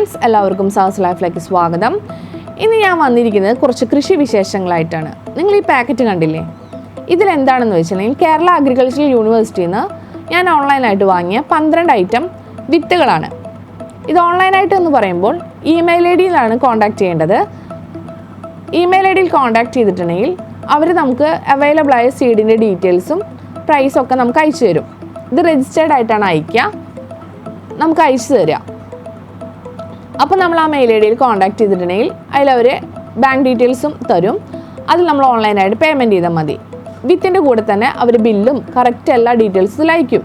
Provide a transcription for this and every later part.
Friends, എല്ലാവർക്കും സഹസ്ലൈഫിലേക്ക് സ്വാഗതം. ഇന്ന് ഞാൻ വന്നിരിക്കുന്നത് കുറച്ച് കൃഷി വിശേഷങ്ങളായിട്ടാണ്. നിങ്ങൾ ഈ പാക്കറ്റ് കണ്ടില്ലേ? ഇതിലെന്താണെന്ന് വെച്ചിട്ടുണ്ടെങ്കിൽ കേരള അഗ്രികൾച്ചറൽ യൂണിവേഴ്സിറ്റിയിൽ നിന്ന് ഞാൻ ഓൺലൈനായിട്ട് വാങ്ങിയ 12 ഐറ്റം വിത്തുകളാണ്. ഇത് ഓൺലൈനായിട്ട് എന്ന് പറയുമ്പോൾ ഇമെയിൽ ഐ ഡിയിലാണ് കോൺടാക്റ്റ് ചെയ്യേണ്ടത്. ഇമെയിൽ ഐ ഡിയിൽ കോൺടാക്റ്റ് ചെയ്തിട്ടുണ്ടെങ്കിൽ അവർ നമുക്ക് അവൈലബിൾ ആയ സീഡിൻ്റെ ഡീറ്റെയിൽസും പ്രൈസും ഒക്കെ നമുക്ക് അയച്ചു തരും. ഇത് രജിസ്റ്റേർഡ് ആയിട്ടാണ് അയക്കുക, നമുക്ക് അയച്ചു തരിക. അപ്പോൾ നമ്മൾ ആ മെയിൽ ഐ ഡിയിൽ കോൺടാക്റ്റ് ചെയ്തിട്ടുണ്ടെങ്കിൽ അതിലവർ ബാങ്ക് ഡീറ്റെയിൽസും തരും. അതിൽ നമ്മൾ ഓൺലൈനായിട്ട് പേയ്മെൻറ്റ് ചെയ്താൽ മതി. വിത്തിൻ്റെ കൂടെ തന്നെ അവർ ബില്ലും കറക്റ്റ് എല്ലാ ഡീറ്റെയിൽസും അയക്കും.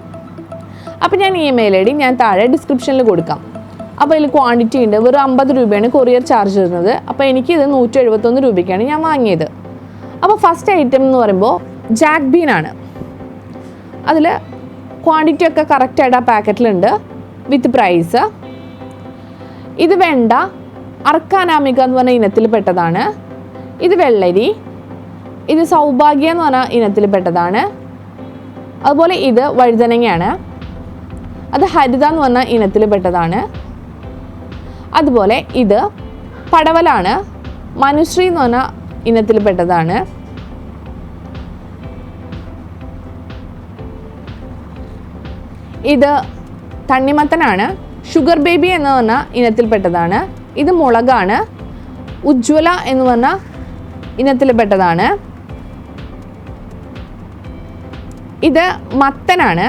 അപ്പോൾ ഞാൻ ഈ മെയിൽ ഐ ഡി ഞാൻ താഴെ ഡിസ്ക്രിപ്ഷനിൽ കൊടുക്കാം. അപ്പോൾ ഇതിൽ ക്വാണ്ടിറ്റി ഉണ്ട്. വെറും 50 രൂപയാണ് കൊറിയർ ചാർജ് വരുന്നത്. അപ്പോൾ എനിക്കിത് 171 രൂപയ്ക്കാണ് ഞാൻ വാങ്ങിയത്. അപ്പോൾ ഫസ്റ്റ് ഐറ്റം എന്ന് പറയുമ്പോൾ ജാക്ക് ബീനാണ്. അതിൽ ക്വാണ്ടിറ്റി ഒക്കെ കറക്റ്റായിട്ട് ആ പാക്കറ്റിലുണ്ട് വിത്ത് പ്രൈസ്. ഇത് വെണ്ട അർക്കാനാമിക എന്ന് പറഞ്ഞ ഇനത്തിൽ പെട്ടതാണ്. ഇത് വെള്ളരി, ഇത് സൗഭാഗ്യ എന്ന് പറഞ്ഞ ഇനത്തിൽ പെട്ടതാണ്. അതുപോലെ ഇത് വഴുതനങ്ങയാണ്, അത് ഹരിത എന്ന് പറഞ്ഞ ഇനത്തിൽ പെട്ടതാണ്. അതുപോലെ ഇത് പടവലാണ്, മനുശ്രീ എന്ന് പറഞ്ഞ ഇനത്തിൽ പെട്ടതാണ്. ഇത് തണ്ണിമത്തനാണ്, ഷുഗർ ബേബി എന്ന് പറഞ്ഞ ഇനത്തിൽപ്പെട്ടതാണ്. ഇത് മുളകാണ്, ഉജ്ജ്വല എന്ന് പറഞ്ഞ ഇനത്തിൽപ്പെട്ടതാണ്. ഇത് മത്തനാണ്,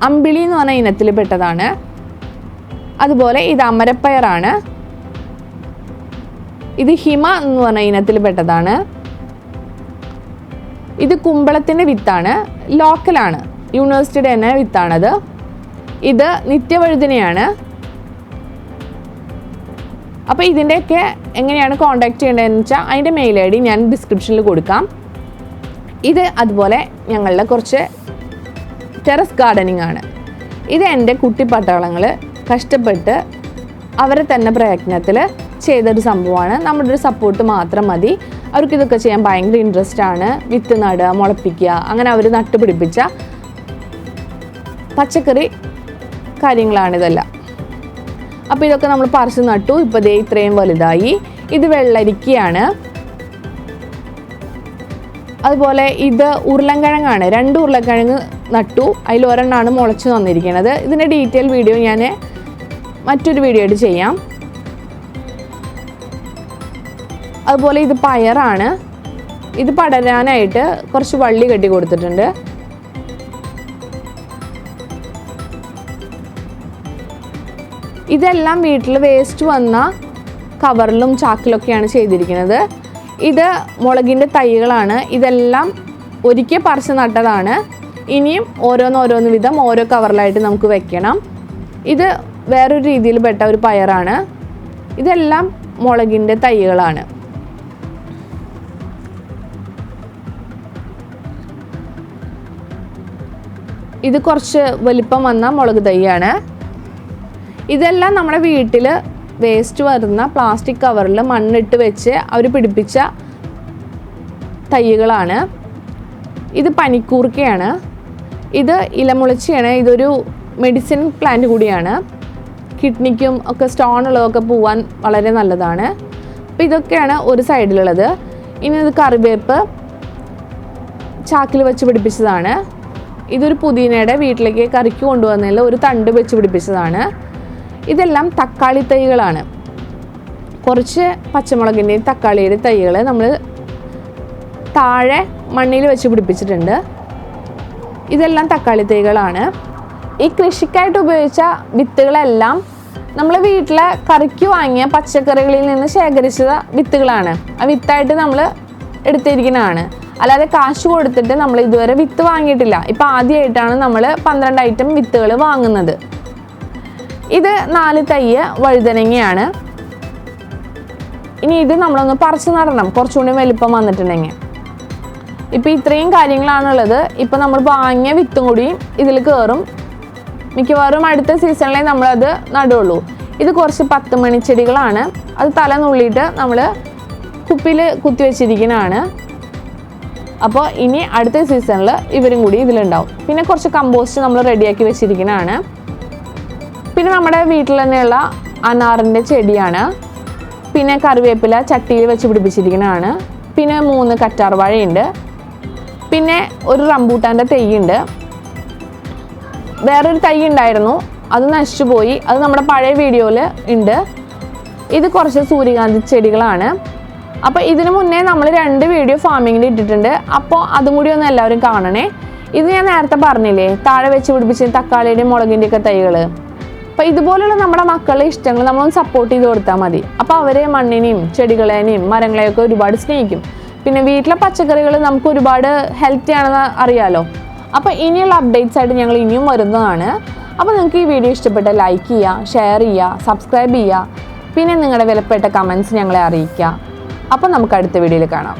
അമ്പിളി എന്ന് പറഞ്ഞ ഇനത്തിൽപ്പെട്ടതാണ്. അതുപോലെ ഇത് അമരപ്പയറാണ്, ഇത് ഹിമ എന്ന് പറഞ്ഞ ഇനത്തിൽപ്പെട്ടതാണ്. ഇത് കുമ്പളത്തിൻ്റെ വിത്താണ്, ലോക്കലാണ്, യൂണിവേഴ്സിറ്റിയുടെ തന്നെ വിത്താണത്. ഇത് നിത്യവഴുതനയാണ്. അപ്പോൾ ഇതിൻ്റെയൊക്കെ എങ്ങനെയാണ് കോൺടാക്റ്റ് ചെയ്യേണ്ടതെന്ന് വെച്ചാൽ അതിൻ്റെ മെയിൽ ഐ ഡി ഞാൻ ഡിസ്ക്രിപ്ഷനിൽ കൊടുക്കാം. ഇത് അതുപോലെ ഞങ്ങളുടെ കുറച്ച് ടെറസ് ഗാർഡനിങ് ആണ്. ഇത് എൻ്റെ കുട്ടിപ്പട്ടാളങ്ങൾ കഷ്ടപ്പെട്ട് അവരെ തന്നെ പ്രയത്നത്തിൽ ചെയ്തൊരു സംഭവമാണ്. നമ്മുടെ ഒരു സപ്പോർട്ട് മാത്രം മതി. അവർക്കിതൊക്കെ ചെയ്യാൻ ഭയങ്കര ഇൻട്രസ്റ്റ് ആണ്. വിത്ത് നടുക, മുളപ്പിക്കുക, അങ്ങനെ അവർ നട്ടുപിടിപ്പിച്ച പച്ചക്കറി കാര്യങ്ങളാണിതെല്ലാം. അപ്പോൾ ഇതൊക്കെ നമ്മൾ പറിച്ച് നട്ടു. ഇപ്പോൾ ദേ ഇത്രയും വലുതായി. ഇത് വെള്ളരിക്കയാണ്. അതുപോലെ ഇത് ഉരുളൻകിഴങ്ങാണ്. 2 ഉരുളക്കിഴങ്ങ് നട്ടു, അതിൽ ഒരെണ്ണമാണ് മുളച്ച് വന്നിരിക്കുന്നത്. ഇതിൻ്റെ ഡീറ്റെയിൽ വീഡിയോ ഞാൻ മറ്റൊരു വീഡിയോ ആയിട്ട് ചെയ്യാം. അതുപോലെ ഇത് പയറാണ്. ഇത് പടരാനായിട്ട് കുറച്ച് വള്ളി കെട്ടി കൊടുത്തിട്ടുണ്ട്. ഇതെല്ലാം വീട്ടിൽ വേസ്റ്റ് വന്ന കവറിലും ചാക്കിലൊക്കെയാണ് ചെയ്തിരിക്കുന്നത്. ഇത് മുളകിൻ്റെ തൈകളാണ്. ഇതെല്ലാം ഒരിക്കൽ പറിച്ച് നട്ടതാണ്. ഇനിയും ഓരോന്നോരോന്ന് വിധം ഓരോ കവറിലായിട്ട് നമുക്ക് വെക്കണം. ഇത് വേറൊരു രീതിയിൽ പെട്ട ഒരു പയറാണ്. ഇതെല്ലാം മുളകിൻ്റെ തൈകളാണ്. ഇത് കുറച്ച് വലിപ്പം വന്ന മുളക് തൈയാണ്. ഇതെല്ലാം നമ്മുടെ വീട്ടിൽ വേസ്റ്റ് വരുന്ന പ്ലാസ്റ്റിക് കവറിൽ മണ്ണിട്ട് വെച്ച് അവർ പിടിപ്പിച്ച തൈകളാണ്. ഇത് പനിക്കൂർക്കയാണ്. ഇത് ഇലമുളച്ചിയാണ്. ഇതൊരു മെഡിസിൻ പ്ലാന്റ് കൂടിയാണ്. കിഡ്നിക്കും ഒക്കെ സ്റ്റോൺ ഉള്ളതൊക്കെ പോവാൻ വളരെ നല്ലതാണ്. അപ്പോൾ ഇതൊക്കെയാണ് ഒരു സൈഡിലുള്ളത്. ഇനി ഇത് കറിവേപ്പ് ചാക്കിൽ വെച്ച് പിടിപ്പിച്ചതാണ്. ഇതൊരു പുതിനയുടെ വീട്ടിലേക്ക് കറിക്ക് കൊണ്ടുവന്നതിൽ ഒരു തണ്ട് വെച്ച് പിടിപ്പിച്ചതാണ്. ഇതെല്ലാം തക്കാളി തൈകളാണ്. കുറച്ച് പച്ചമുളകിൻ്റെയും തക്കാളിയുടെ തൈകൾ നമ്മൾ താഴെ മണ്ണിൽ വെച്ച് പിടിപ്പിച്ചിട്ടുണ്ട്. ഇതെല്ലാം തക്കാളി തൈകളാണ്. ഈ കൃഷിക്കായിട്ട് ഉപയോഗിച്ച വിത്തുകളെല്ലാം നമ്മൾ വീട്ടിലെ കറിക്ക് വാങ്ങിയ പച്ചക്കറികളിൽ നിന്ന് ശേഖരിച്ച വിത്തുകളാണ്. ആ വിത്തായിട്ട് നമ്മൾ എടുത്തിരിക്കുന്നതാണ്. അല്ലാതെ കാശ് കൊടുത്തിട്ട് നമ്മൾ ഇതുവരെ വിത്ത് വാങ്ങിയിട്ടില്ല. ഇപ്പോൾ ആദ്യമായിട്ടാണ് നമ്മൾ 12 ഐറ്റം വിത്തുകൾ വാങ്ങുന്നത്. ഇത് 4 തൈ വഴുതനങ്ങയാണ്. ഇനി ഇത് നമ്മളൊന്ന് പറിച്ച് നടണം, കുറച്ചുകൂടി വലിപ്പം വന്നിട്ടുണ്ടെങ്കിൽ. ഇപ്പോൾ ഇത്രയും കാര്യങ്ങളാണുള്ളത്. ഇപ്പോൾ നമ്മൾ വാങ്ങിയ വിത്തും കൂടി ഇതിൽ കയറും. മിക്കവാറും അടുത്ത സീസണിലേ നമ്മളത് നടുള്ളൂ. ഇത് കുറച്ച് 10 മണിച്ചെടികളാണ്. അത് തല നുള്ളിയിട്ട് നമ്മൾ കുപ്പിയിൽ കുത്തി വെച്ചിരിക്കുന്നതാണ്. അപ്പോൾ ഇനി അടുത്ത സീസണിൽ ഇവരും കൂടി ഇതിലുണ്ടാവും. പിന്നെ കുറച്ച് കമ്പോസ്റ്റ് നമ്മൾ റെഡിയാക്കി വെച്ചിരിക്കുന്നതാണ്. പിന്നെ നമ്മുടെ വീട്ടിൽ തന്നെയുള്ള അനാറിൻ്റെ ചെടിയാണ്. പിന്നെ കറിവേപ്പില ചട്ടിയിൽ വെച്ച് പിടിപ്പിച്ചിരിക്കുന്നതാണ്. പിന്നെ 3 കറ്റാർ വാഴയുണ്ട്. പിന്നെ ഒരു റംബൂട്ടാൻ്റെ തൈയുണ്ട്. വേറൊരു തൈ ഉണ്ടായിരുന്നു, അത് നശിച്ചു പോയി. അത് നമ്മുടെ പഴയ വീഡിയോയിൽ ഉണ്ട്. ഇത് കുറച്ച് സൂര്യകാന്തി ചെടികളാണ്. അപ്പോൾ ഇതിനു മുന്നേ നമ്മൾ 2 വീഡിയോ ഫാമിങ്ങിൽ ഇട്ടിട്ടുണ്ട്. അപ്പോൾ അതും കൂടി ഒന്ന് എല്ലാവരും കാണണേ. ഇത് ഞാൻ നേരത്തെ പറഞ്ഞില്ലേ, താഴെ വെച്ച് പിടിപ്പിച്ച തക്കാളിയുടെയും മുളകിൻ്റെയൊക്കെ തൈകൾ. അപ്പോൾ ഇതുപോലുള്ള നമ്മുടെ മക്കളുടെ ഇഷ്ടങ്ങൾ നമ്മളൊന്ന് സപ്പോർട്ട് ചെയ്ത് കൊടുത്താൽ മതി. അപ്പോൾ അവർ മണ്ണിനെയും ചെടികളെയും മരങ്ങളെയൊക്കെ ഒരുപാട് സ്നേഹിക്കും. പിന്നെ വീട്ടിലെ പച്ചക്കറികൾ നമുക്ക് ഒരുപാട് ഹെൽത്തി ആണെന്ന് അറിയാലോ. അപ്പോൾ ഇനിയുള്ള അപ്ഡേറ്റ്സ് ആയിട്ട് ഞങ്ങൾ ഇനിയും വരുന്നതാണ്. അപ്പോൾ നിങ്ങൾക്ക് ഈ വീഡിയോ ഇഷ്ടപ്പെട്ടാൽ ലൈക്ക് ചെയ്യുക, ഷെയർ ചെയ്യുക, സബ്സ്ക്രൈബ് ചെയ്യുക. പിന്നെ നിങ്ങളുടെ വിലപ്പെട്ട കമൻറ്റ്സ് ഞങ്ങളെ അറിയിക്കുക. അപ്പോൾ നമുക്ക് അടുത്ത വീഡിയോയിൽ കാണാം.